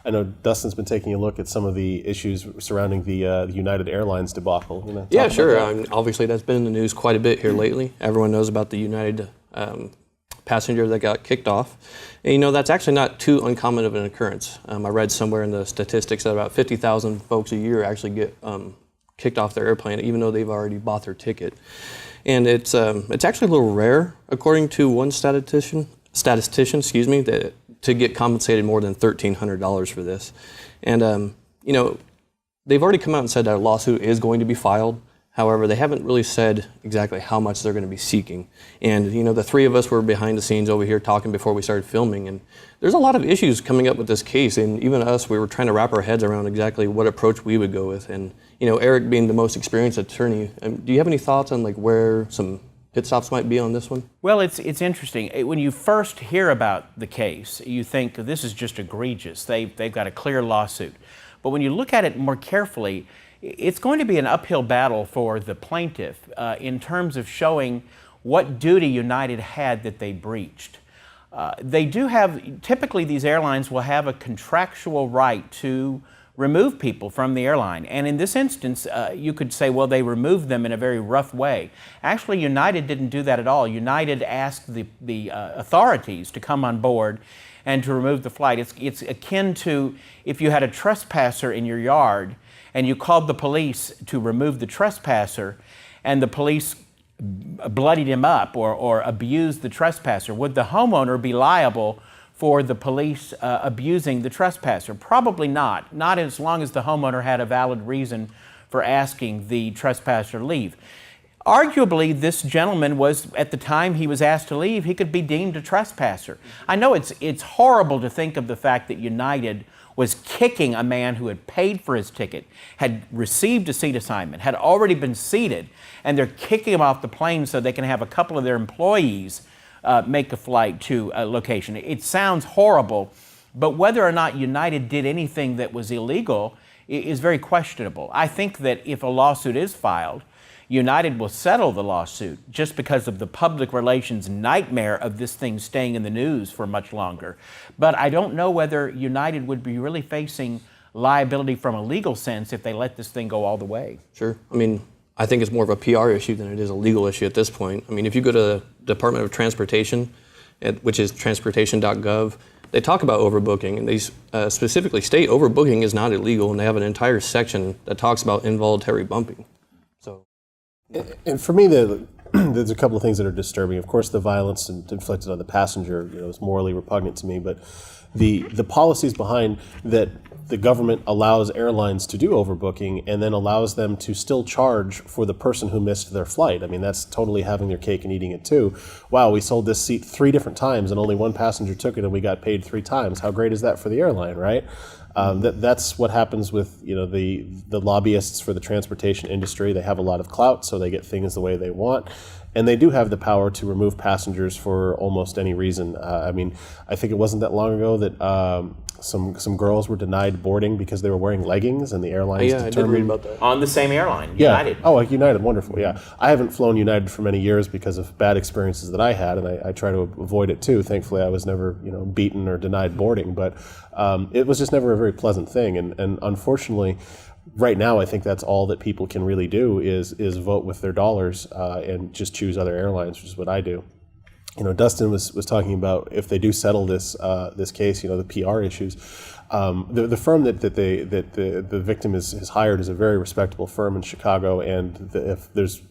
I know Dustin's been taking a look at some of the issues surrounding the United Airlines debacle. Yeah, sure. Obviously, that's been in the news quite a bit here lately. Everyone knows about the United passenger that got kicked off. And that's actually not too uncommon of an occurrence. I read somewhere in the statistics that about 50,000 folks a year actually get kicked off their airplane, even though they've already bought their ticket. And it's actually a little rare, according to one statistician, that to get compensated more than $1,300 for this. And they've already come out and said that a lawsuit is going to be filed. However, they haven't really said exactly how much they're going to be seeking. And the three of us were behind the scenes over here talking before we started filming, and there's a lot of issues coming up with this case. And even us, we were trying to wrap our heads around exactly what approach we would go with. And Erik, being the most experienced attorney, do you have any thoughts on where some pit stops might be on this one? Well, it's interesting. When you first hear about the case, you think this is just egregious. They've got a clear lawsuit. But when you look at it more carefully, it's going to be an uphill battle for the plaintiff in terms of showing what duty United had that they breached. They do have, typically these airlines will have a contractual right to remove people from the airline. And in this instance, you could say, well, they removed them in a very rough way. Actually, United didn't do that at all. United asked the authorities to come on board and to remove the flight. It's akin to if you had a trespasser in your yard and you called the police to remove the trespasser, and the police bloodied him up or abused the trespasser. Would the homeowner be liable for the police abusing the trespasser? Probably not. Not as long as the homeowner had a valid reason for asking the trespasser to leave. Arguably, this gentleman was, at the time he was asked to leave, he could be deemed a trespasser. I know it's horrible to think of the fact that United was kicking a man who had paid for his ticket, had received a seat assignment, had already been seated, and they're kicking him off the plane so they can have a couple of their employees make a flight to a location. It sounds horrible, but whether or not United did anything that was illegal is very questionable. I think that if a lawsuit is filed, United will settle the lawsuit just because of the public relations nightmare of this thing staying in the news for much longer. But I don't know whether United would be really facing liability from a legal sense if they let this thing go all the way. Sure. I think it's more of a PR issue than it is a legal issue at this point. If you go to the Department of Transportation, which is transportation.gov, they talk about overbooking, and they specifically state overbooking is not illegal, and they have an entire section that talks about involuntary bumping. And for me, there's a couple of things that are disturbing. Of course, the violence inflicted on the passenger is morally repugnant to me, but the policies behind that the government allows airlines to do overbooking and then allows them to still charge for the person who missed their flight. That's totally having their cake and eating it too. Wow, we sold this seat 3 different times and only one passenger took it and we got paid 3 times. How great is that for the airline, right? That's what happens with the lobbyists for the transportation industry. They have a lot of clout, so they get things the way they want, and they do have the power to remove passengers for almost any reason. I think it wasn't that long ago that some girls were denied boarding because they were wearing leggings, and the airlines I did read about that. On the same airline, United. Oh, United, wonderful, yeah. I haven't flown United for many years because of bad experiences that I had, and I try to avoid it too. Thankfully, I was never beaten or denied boarding, but it was just never a very pleasant thing, and unfortunately, right now, I think that's all that people can really do is vote with their dollars and just choose other airlines, which is what I do. Dustin was talking about if they do settle this case, the PR issues. The firm that the victim is hired is a very respectable firm in Chicago, and if there's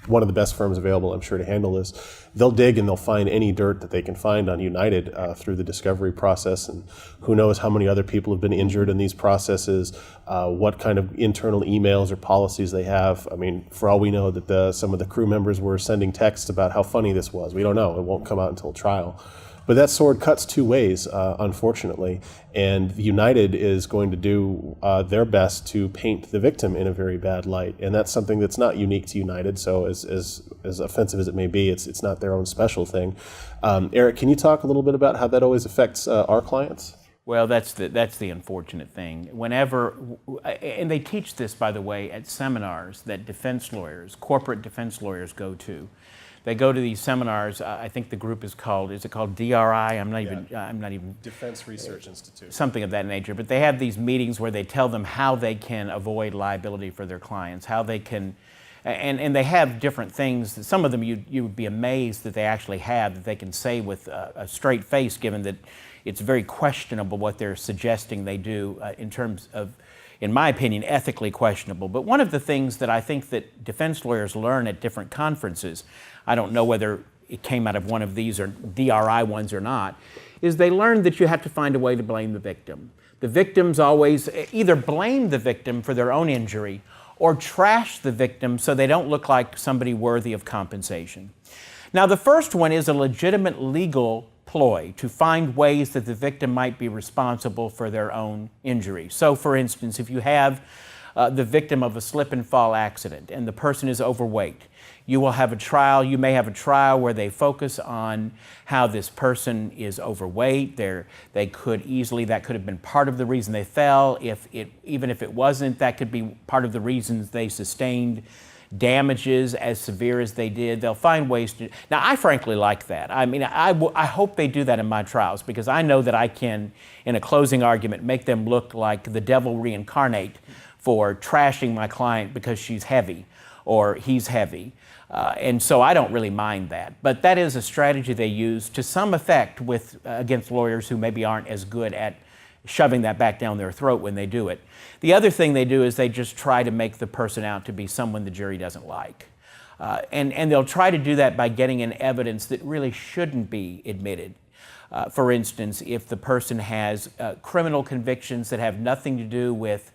one of the best firms available, I'm sure, to handle this, they'll dig and they'll find any dirt that they can find on United through the discovery process, and who knows how many other people have been injured in these processes, what kind of internal emails or policies they have. For all we know, that some of the crew members were sending texts about how funny this was. We don't know. It won't come out until trial. But that sword cuts 2 ways, unfortunately, and United is going to do their best to paint the victim in a very bad light, and that's something that's not unique to United. So as offensive as it may be, it's not their own special thing. Erik, can you talk a little bit about how that always affects our clients? Well, that's the unfortunate thing. Whenever, and they teach this, by the way, at seminars that defense lawyers, corporate defense lawyers go to. They go to these seminars. I think the group is it called DRI? I'm not even. Defense Research Institute. Something of that nature. But they have these meetings where they tell them how they can avoid liability for their clients, how they can, and they have different things. Some of them you would be amazed that they actually have, that they can say with a straight face, given that it's very questionable what they're suggesting they do in terms of, in my opinion, ethically questionable. But one of the things that I think that defense lawyers learn at different conferences, I don't know whether it came out of one of these or DRI ones or not, is they learn that you have to find a way to blame the victim. The victims always either blame the victim for their own injury or trash the victim so they don't look like somebody worthy of compensation. Now, the first one is a legitimate legal ploy to find ways that the victim might be responsible for their own injury. So, for instance, if you have the victim of a slip and fall accident and the person is overweight, you will have a trial. You may have a trial where they focus on how this person is overweight. That could have been part of the reason they fell. Even if it wasn't, that could be part of the reasons they sustained damages as severe as they did. They'll find ways to. Now, I frankly like that. I mean, I hope they do that in my trials, because I know that I can, in a closing argument, make them look like the devil reincarnate for trashing my client because she's heavy or he's heavy. And so I don't really mind that. But that is a strategy they use to some effect against lawyers who maybe aren't as good at shoving that back down their throat when they do it. The other thing they do is they just try to make the person out to be someone the jury doesn't like. And they'll try to do that by getting in evidence that really shouldn't be admitted. For instance, if the person has criminal convictions that have nothing to do with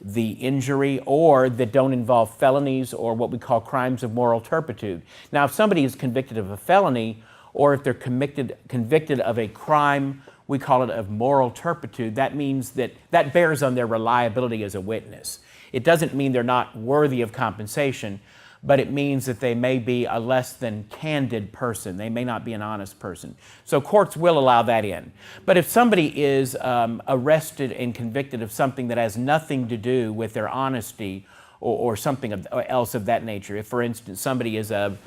the injury or that don't involve felonies or what we call crimes of moral turpitude. Now, if somebody is convicted of a felony or if they're convicted of a crime, we call it of moral turpitude, that means that bears on their reliability as a witness. It doesn't mean they're not worthy of compensation, but it means that they may be a less than candid person. They may not be an honest person. So courts will allow that in. But if somebody is arrested and convicted of something that has nothing to do with their honesty or something else of that nature, if, for instance, somebody is a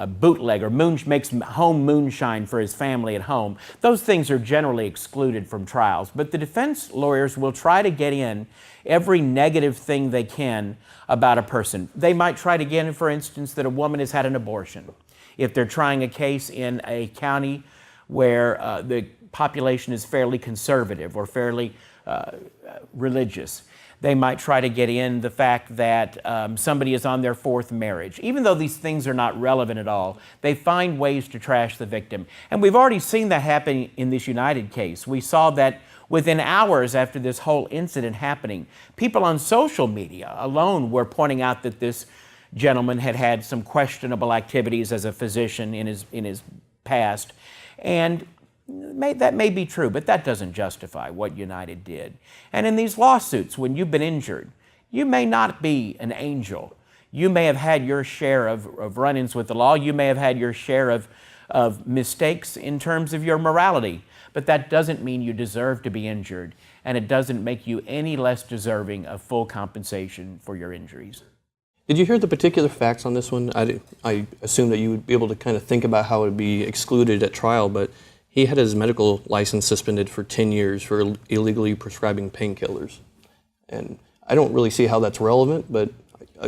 bootlegger, makes home moonshine for his family at home, those things are generally excluded from trials. But the defense lawyers will try to get in every negative thing they can about a person. They might try to get in, for instance, that a woman has had an abortion. If they're trying a case in a county where the population is fairly conservative or fairly religious, they might try to get in the fact that somebody is on their fourth marriage. Even though these things are not relevant at all, they find ways to trash the victim. And we've already seen that happen in this United case. We saw that within hours after this whole incident happening, people on social media alone were pointing out that this gentleman had had some questionable activities as a physician in his past. And that may be true, but that doesn't justify what United did. And in these lawsuits, when you've been injured, you may not be an angel. You may have had your share of run-ins with the law. You may have had your share of mistakes in terms of your morality. But that doesn't mean you deserve to be injured, and it doesn't make you any less deserving of full compensation for your injuries. Did you hear the particular facts on this one? I assume that you would be able to kind of think about how it would be excluded at trial, but he had his medical license suspended for 10 years for illegally prescribing painkillers. And I don't really see how that's relevant, but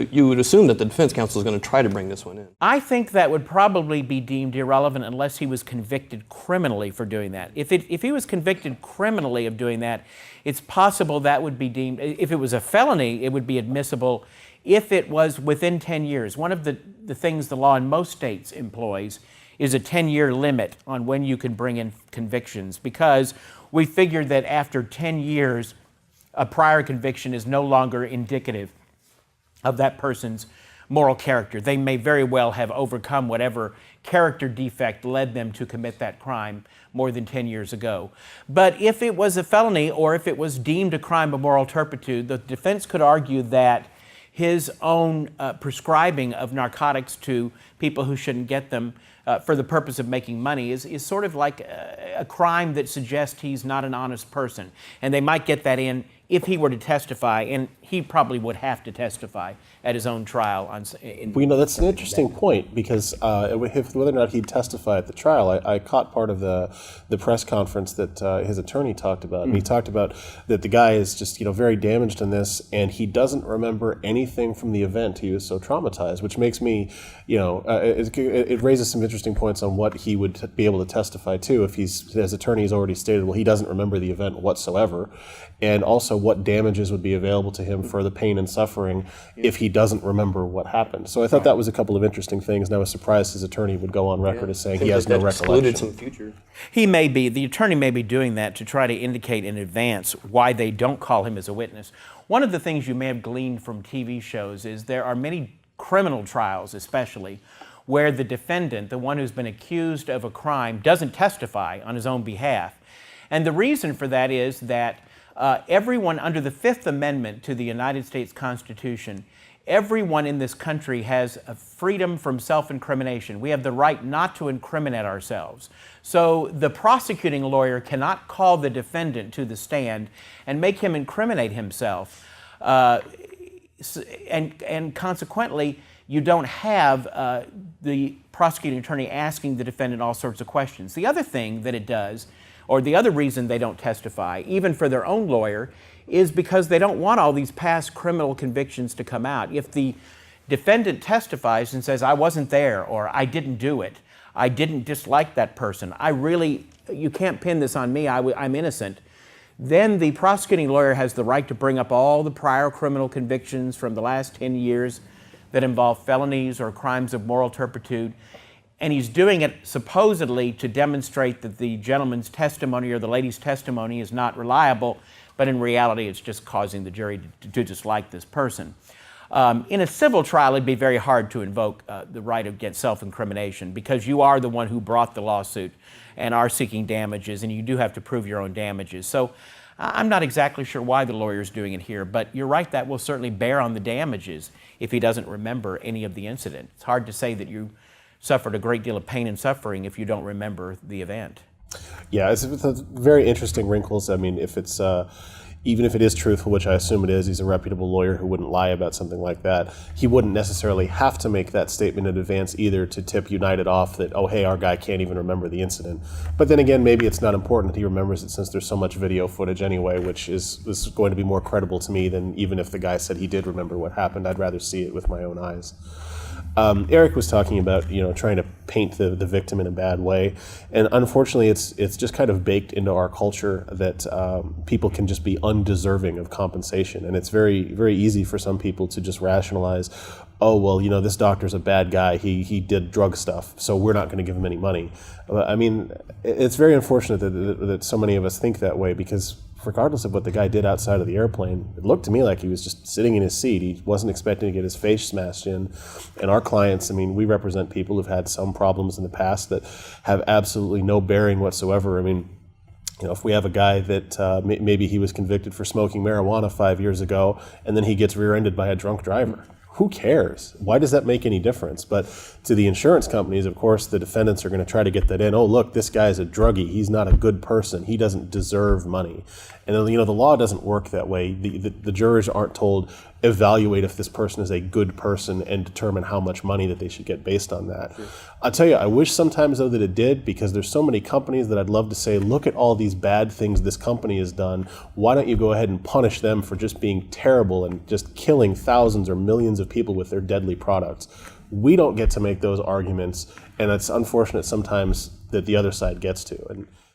you would assume that the defense counsel is going to try to bring this one in. I think that would probably be deemed irrelevant unless he was convicted criminally for doing that. If he was convicted criminally of doing that, it's possible that would be deemed, if it was a felony, it would be admissible if it was within 10 years. One of the things the law in most states employs is a 10-year limit on when you can bring in convictions, because we figured that after 10 years, a prior conviction is no longer indicative of that person's moral character. They may very well have overcome whatever character defect led them to commit that crime more than 10 years ago. But if it was a felony or if it was deemed a crime of moral turpitude, the defense could argue that his own prescribing of narcotics to people who shouldn't get them for the purpose of making money is sort of like a crime that suggests he's not an honest person. And they might get that in if he were to testify, and he probably would have to testify at his own trial. Well, that's an interesting point, because whether or not he'd testify at the trial, I caught part of the press conference that his attorney talked about. And he talked about that the guy is just very damaged in this, and he doesn't remember anything from the event. He was so traumatized, which makes me, it raises some interesting points on what he would be able to testify to if his attorney has already stated, well, he doesn't remember the event whatsoever, and also what damages would be available to him for the pain and suffering if he doesn't remember what happened. So I thought that was a couple of interesting things, and I was surprised his attorney would go on record as saying he has no recollection. Some future. The attorney may be doing that to try to indicate in advance why they don't call him as a witness. One of the things you may have gleaned from TV shows is there are many criminal trials, especially, where the defendant, the one who's been accused of a crime, doesn't testify on his own behalf. And the reason for that is that everyone under the Fifth Amendment to the United States Constitution, everyone in this country has a freedom from self-incrimination. We have the right not to incriminate ourselves. So the prosecuting lawyer cannot call the defendant to the stand and make him incriminate himself. And consequently, you don't have the prosecuting attorney asking the defendant all sorts of questions. The other thing that it does, or the other reason they don't testify, even for their own lawyer, is because they don't want all these past criminal convictions to come out. If the defendant testifies and says, I wasn't there, or I didn't do it, I didn't dislike that person, you can't pin this on me, I'm innocent, then the prosecuting lawyer has the right to bring up all the prior criminal convictions from the last 10 years that involve felonies or crimes of moral turpitude. And he's doing it supposedly to demonstrate that the gentleman's testimony or the lady's testimony is not reliable, but in reality it's just causing the jury to dislike this person. In a civil trial, it'd be very hard to invoke the right against self-incrimination, because you are the one who brought the lawsuit and are seeking damages, and you do have to prove your own damages. So I'm not exactly sure why the lawyer's doing it here, but you're right, that will certainly bear on the damages if he doesn't remember any of the incident. It's hard to say that you suffered a great deal of pain and suffering if you don't remember the event. Yeah, it's very interesting wrinkles. I mean, if it's even if it is truthful, which I assume it is, he's a reputable lawyer who wouldn't lie about something like that. He wouldn't necessarily have to make that statement in advance either to tip United off that, oh, hey, our guy can't even remember the incident. But then again, maybe it's not important that he remembers it, since there's so much video footage anyway, which is going to be more credible to me than even if the guy said he did remember what happened. I'd rather see it with my own eyes. Erik was talking about, trying to paint the victim in a bad way, and unfortunately, it's just kind of baked into our culture that people can just be undeserving of compensation, and it's very, very easy for some people to just rationalize, oh, well, this doctor's a bad guy, he did drug stuff, so we're not going to give him any money. I mean, it's very unfortunate that so many of us think that way, because regardless of what the guy did outside of the airplane, it looked to me like he was just sitting in his seat. He wasn't expecting to get his face smashed in. And our clients, I mean, we represent people who've had some problems in the past that have absolutely no bearing whatsoever. I mean, if we have a guy that maybe he was convicted for smoking marijuana 5 years ago, and then he gets rear-ended by a drunk driver. Who cares? Why does that make any difference? But to the insurance companies, of course, the defendants are going to try to get that in. Oh, look, this guy's a druggie. He's not a good person. He doesn't deserve money. And the law doesn't work that way. The jurors aren't told, evaluate if this person is a good person and determine how much money that they should get based on that. Sure. I'll tell you, I wish sometimes, though, that it did, because there's so many companies that I'd love to say, look at all these bad things this company has done. Why don't you go ahead and punish them for just being terrible and just killing thousands or millions of people with their deadly products? We don't get to make those arguments, and it's unfortunate sometimes that the other side gets to. And